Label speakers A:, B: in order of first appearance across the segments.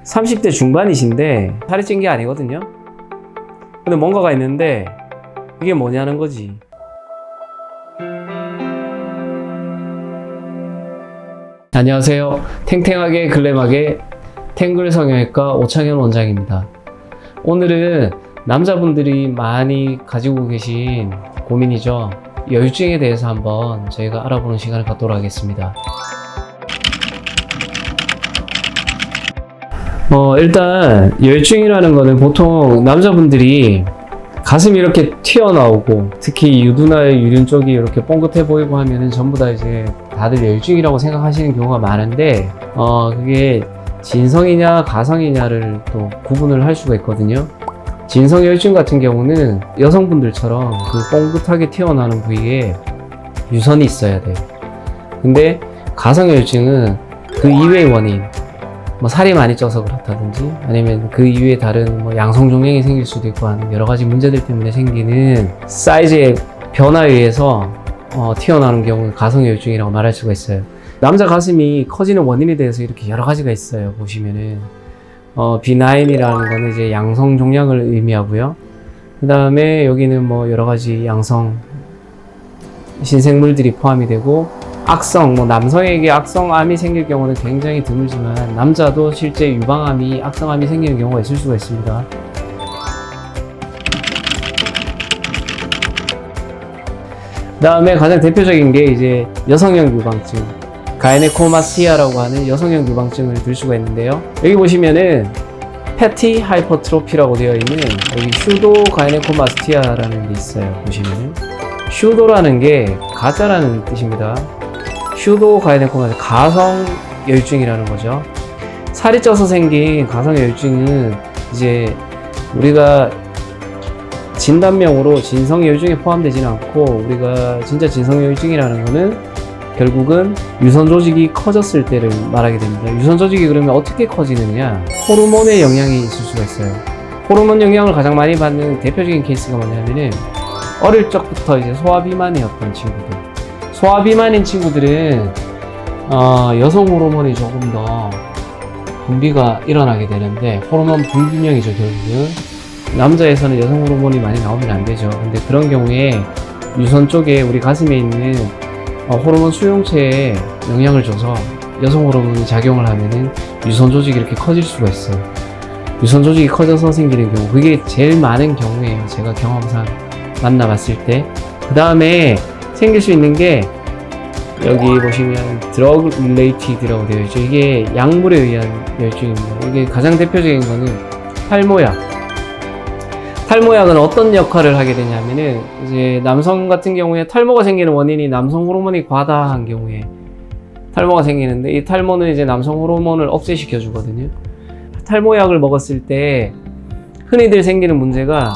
A: 30대 중반이신데 살이 찐 게 아니거든요. 근데 뭔가가 있는데 이게 뭐냐는 거지. 안녕하세요. 탱탱하게 글램하게 탱글 성형외과 오창현 원장입니다. 오늘은 남자분들이 많이 가지고 계신 고민이죠. 여유증에 대해서 한번 저희가 알아보는 시간을 갖도록 하겠습니다. 일단 여유증이라는 거는 보통 남자분들이 가슴이 이렇게 튀어나오고 특히 유두나 유륜 쪽이 이렇게 뻥긋해 보이고 하면은 전부 다 이제 다들 여유증이라고 생각하시는 경우가 많은데 그게 진성이냐 가성이냐를 또 구분을 할 수가 있거든요. 진성 여유증 같은 경우는 여성분들처럼 그 뻥긋하게 튀어나오는 부위에 유선이 있어야 돼요. 근데 가성 여유증은 그 이외의 원인, 살이 많이 쪄서 그렇다든지 아니면 그 이외에 다른 양성 종양이 생길 수도 있고 하는 여러 가지 문제들 때문에 생기는 사이즈의 변화에 의해서 튀어나오는 경우는 가성 여유증이라고 말할 수가 있어요. 남자 가슴이 커지는 원인에 대해서 이렇게 여러 가지가 있어요. 보시면은 B9이라는 거는 이제 양성 종양을 의미하고요. 그 다음에 여기는 여러 가지 양성 신생물들이 포함이 되고 악성, 남성에게 악성암이 생길 경우는 굉장히 드물지만 남자도 실제 유방암이, 악성암이 생기는 경우가 있을 수가 있습니다. 그 다음에 가장 대표적인 게 이제 여성형 유방증, 가이네코마스티아라고 하는 여성형 유방증을 들 수가 있는데요. 여기 보시면은 패티 하이퍼트로피라고 되어 있는 여기 슈도 가이네코마스티아라는 게 있어요. 보시면은 슈도라는 게 가짜라는 뜻입니다. 슈도 가이네코마스티아, 가성 여유증이라는 거죠. 살이 쪄서 생긴 가성 여유증은 이제 우리가 진단명으로 진성 여유증에 포함되지는 않고 우리가 진짜 진성 여유증이라는 거는 결국은 유선 조직이 커졌을 때를 말하게 됩니다. 유선 조직이 그러면 어떻게 커지느냐? 호르몬의 영향이 있을 수가 있어요. 호르몬 영향을 가장 많이 받는 대표적인 케이스가 뭐냐면은 어릴 적부터 이제 소아비만이었던 친구들. 소아비만인 친구들은 여성 호르몬이 조금 더 분비가 일어나게 되는데 호르몬 불균형이죠. 결국은 남자에서는 여성 호르몬이 많이 나오면 안 되죠. 근데 그런 경우에 유선 쪽에 우리 가슴에 있는 호르몬 수용체에 영향을 줘서 여성 호르몬이 작용을 하면은 유선 조직이 이렇게 커질 수가 있어요. 유선 조직이 커져서 생기는 경우, 그게 제일 많은 경우에요. 제가 경험상 만나봤을 때. 그 다음에 생길 수 있는 게 여기 보시면 드러그 릴레이티드라고 되어 있죠. 이게 약물에 의한 여유증입니다. 이게 가장 대표적인 거는 탈모약. 탈모약은 어떤 역할을 하게 되냐면은 이제 남성 같은 경우에 탈모가 생기는 원인이 남성 호르몬이 과다한 경우에 탈모가 생기는데 이 탈모는 이제 남성 호르몬을 억제시켜 주거든요. 탈모약을 먹었을 때 흔히들 생기는 문제가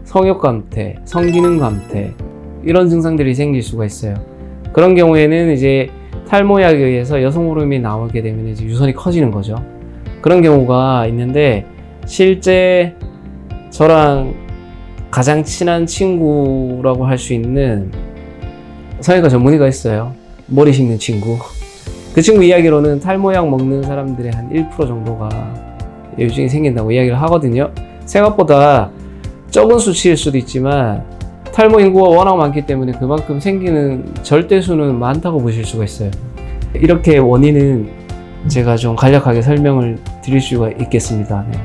A: 성욕 감퇴, 성기능 감퇴 이런 증상들이 생길 수가 있어요. 그런 경우에는 이제 탈모약에 의해서 여성 호르몬이 나오게 되면 이제 유선이 커지는 거죠. 그런 경우가 있는데 실제 저랑 가장 친한 친구라고 할 수 있는 성형외과 전문의가 있어요. 머리 식는 친구. 그 친구 이야기로는 탈모약 먹는 사람들의 한 1% 정도가 여유증이 생긴다고 이야기를 하거든요. 생각보다 적은 수치일 수도 있지만 탈모 인구가 워낙 많기 때문에 그만큼 생기는 절대수는 많다고 보실 수가 있어요. 이렇게 원인은 제가 좀 간략하게 설명을 드릴 수가 있겠습니다. 네.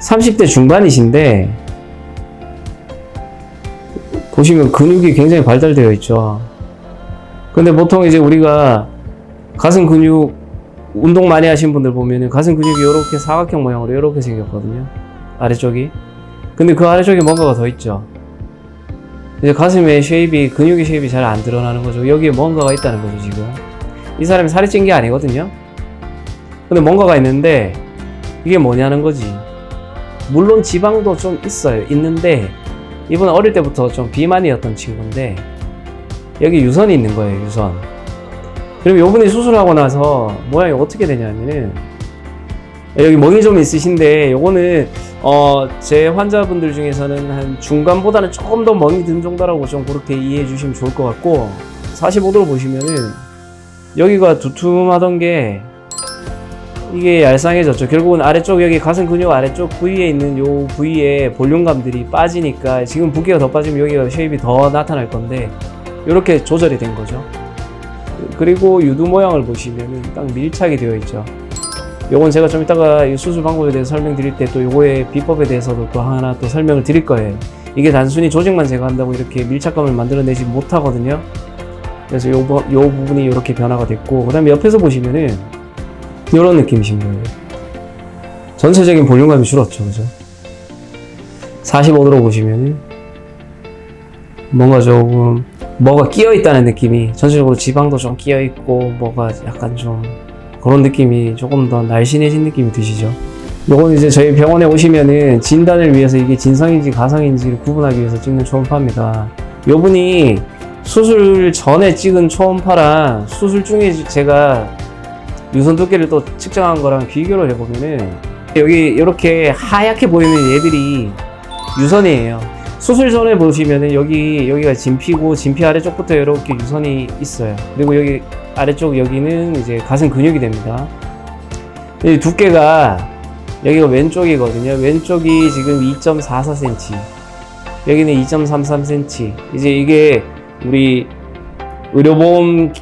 A: (30대) 중반이신데 보시면 근육이 굉장히 발달되어 있죠. 근데 보통 이제 우리가 가슴 근육 운동 많이 하신 분들 보면은 가슴 근육이 이렇게 사각형 모양으로 이렇게 생겼거든요. 아래쪽이. 근데 그 아래쪽에 뭔가가 더 있죠. 이제 가슴의 쉐입이, 근육의 쉐입이 잘 안 드러나는 거죠. 여기에 뭔가가 있다는 거죠, 지금. 이 사람이 살이 찐 게 아니거든요. 근데 뭔가가 있는데 이게 뭐냐는 거지. 물론 지방도 좀 있어요. 있는데 이분은 어릴 때부터 좀 비만이었던 친구인데 여기 유선이 있는 거예요. 유선. 그럼 이분이 수술하고 나서 모양이 어떻게 되냐면은 여기 멍이 좀 있으신데 요거는 제 환자분들 중에서는 한 중간보다는 조금 더 멍이 든 정도라고 좀 그렇게 이해해 주시면 좋을 것 같고 45도로 보시면은 여기가 두툼하던 게 이게 얄쌍해졌죠. 결국은 아래쪽 여기 가슴 근육 아래쪽 부위에 있는 요 부위에 볼륨감들이 빠지니까 지금 붓기가 더 빠지면 여기가 쉐입이 더 나타날 건데 이렇게 조절이 된 거죠. 그리고 유두 모양을 보시면은 딱 밀착이 되어 있죠. 요건 제가 좀 이따가 이 수술 방법에 대해서 설명드릴 때 또 요거의 비법에 대해서도 또 하나 또 설명을 드릴 거예요. 이게 단순히 조직만 제거한다고 이렇게 밀착감을 만들어내지 못하거든요. 그래서 요 부분이 이렇게 변화가 됐고, 그 다음에 옆에서 보시면은 이런 느낌이신 거예요. 전체적인 볼륨감이 줄었죠, 그죠? 45도로 보시면은 뭔가 조금 뭐가 끼어 있다는 느낌이, 전체적으로 지방도 좀 끼어 있고 뭐가 약간 좀 그런 느낌이 조금 더 날씬해진 느낌이 드시죠? 요건 이제 저희 병원에 오시면은 진단을 위해서 이게 진성인지 가성인지를 구분하기 위해서 찍는 초음파입니다. 요분이 수술 전에 찍은 초음파랑 수술 중에 제가 유선 두께를 또 측정한 거랑 비교를 해보면은 여기 이렇게 하얗게 보이는 얘들이 유선이에요. 수술 전에 보시면은 여기가 진피고 진피 아래쪽부터 이렇게 유선이 있어요. 그리고 여기 아래쪽 여기는 이제 가슴 근육이 됩니다. 이 두께가 여기가 왼쪽이거든요. 왼쪽이 지금 2.44cm, 여기는 2.33cm. 이제 이게 우리 의료보험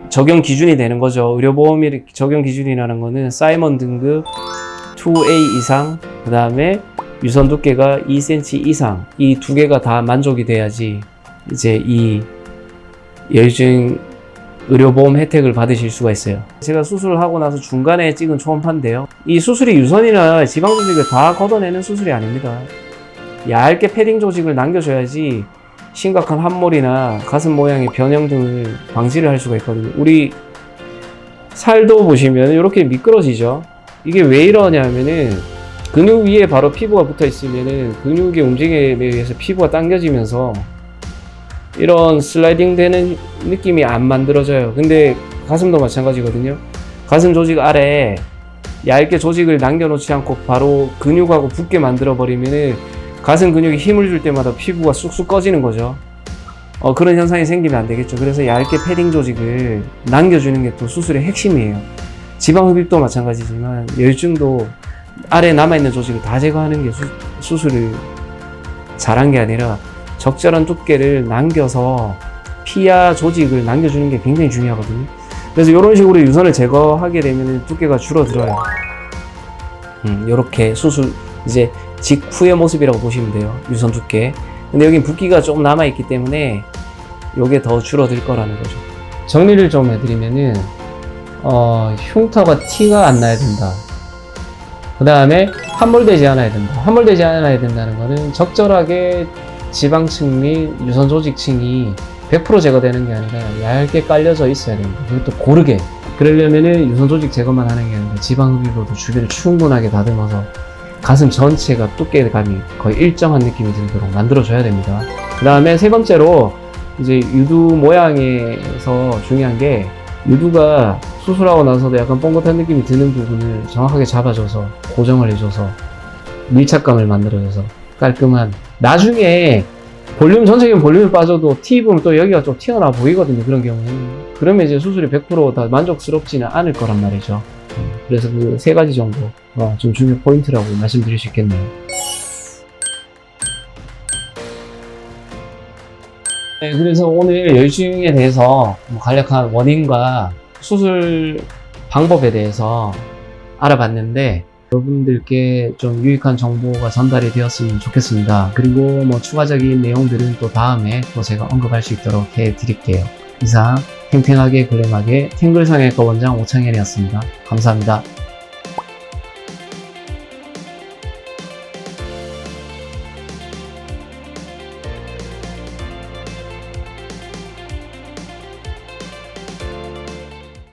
A: 적용 기준이 되는 거죠. 의료보험 적용 기준이라는 거는 사이먼 등급 2A 이상, 그 다음에 유선 두께가 2cm 이상, 이 두 개가 다 만족이 돼야지 이제 이 여유증 의료보험 혜택을 받으실 수가 있어요. 제가 수술을 하고 나서 중간에 찍은 초음파인데요. 이 수술이 유선이나 지방 조직을 다 걷어내는 수술이 아닙니다. 얇게 패딩 조직을 남겨줘야지 심각한 함몰이나 가슴 모양의 변형 등을 방지를 할 수가 있거든요. 우리 살도 보시면 이렇게 미끄러지죠. 이게 왜 이러냐면은 근육 위에 바로 피부가 붙어 있으면은 근육의 움직임에 의해서 피부가 당겨지면서 이런 슬라이딩 되는 느낌이 안 만들어져요. 근데 가슴도 마찬가지거든요. 가슴 조직 아래 얇게 조직을 남겨놓지 않고 바로 근육하고 붙게 만들어 버리면은 가슴 근육이 힘을 줄 때마다 피부가 쑥쑥 꺼지는 거죠. 그런 현상이 생기면 안 되겠죠. 그래서 얇게 패딩 조직을 남겨주는 게 또 수술의 핵심이에요. 지방 흡입도 마찬가지지만 여유증도 아래 남아있는 조직을 다 제거하는 게 수술을 잘한 게 아니라 적절한 두께를 남겨서 피하 조직을 남겨주는 게 굉장히 중요하거든요. 그래서 이런 식으로 유선을 제거하게 되면 두께가 줄어들어요. 이렇게 수술 이제 직후의 모습이라고 보시면 돼요. 유선 두께. 근데 여긴 붓기가 조금 남아있기 때문에 이게 더 줄어들 거라는 거죠. 정리를 좀 해드리면은 흉터가 티가 안 나야 된다. 그 다음에 함몰되지 않아야 된다. 함몰되지 않아야 된다는 거는 적절하게 지방층 및 유선 조직층이 100% 제거되는 게 아니라 얇게 깔려져 있어야 됩니다. 그것도 고르게. 그러려면은 유선 조직 제거만 하는 게 아니라 지방 흡입으로도 주변을 충분하게 다듬어서 가슴 전체가 두께감이 거의 일정한 느낌이 들도록 만들어줘야 됩니다. 그 다음에 세 번째로 이제 유두 모양에서 중요한 게 유두가 수술하고 나서도 약간 뻥긋한 느낌이 드는 부분을 정확하게 잡아줘서 고정을 해줘서 밀착감을 만들어줘서 깔끔한, 나중에 볼륨 전체적인 볼륨이 빠져도 T 입으면 또 여기가 좀 튀어나와 보이거든요. 그런 경우는 그러면 이제 수술이 100% 다 만족스럽지는 않을 거란 말이죠. 그래서 그 세 가지 정도 좀 중요한 포인트라고 말씀드릴 수 있겠네요. 네, 그래서 오늘 여유증에 대해서 간략한 원인과 수술 방법에 대해서 알아봤는데 여러분들께 좀 유익한 정보가 전달이 되었으면 좋겠습니다. 그리고 추가적인 내용들은 또 다음에 또 제가 언급할 수 있도록 해드릴게요. 이상 탱탱하게 글램하게 탱글성형외과 원장 오창현이었습니다. 감사합니다.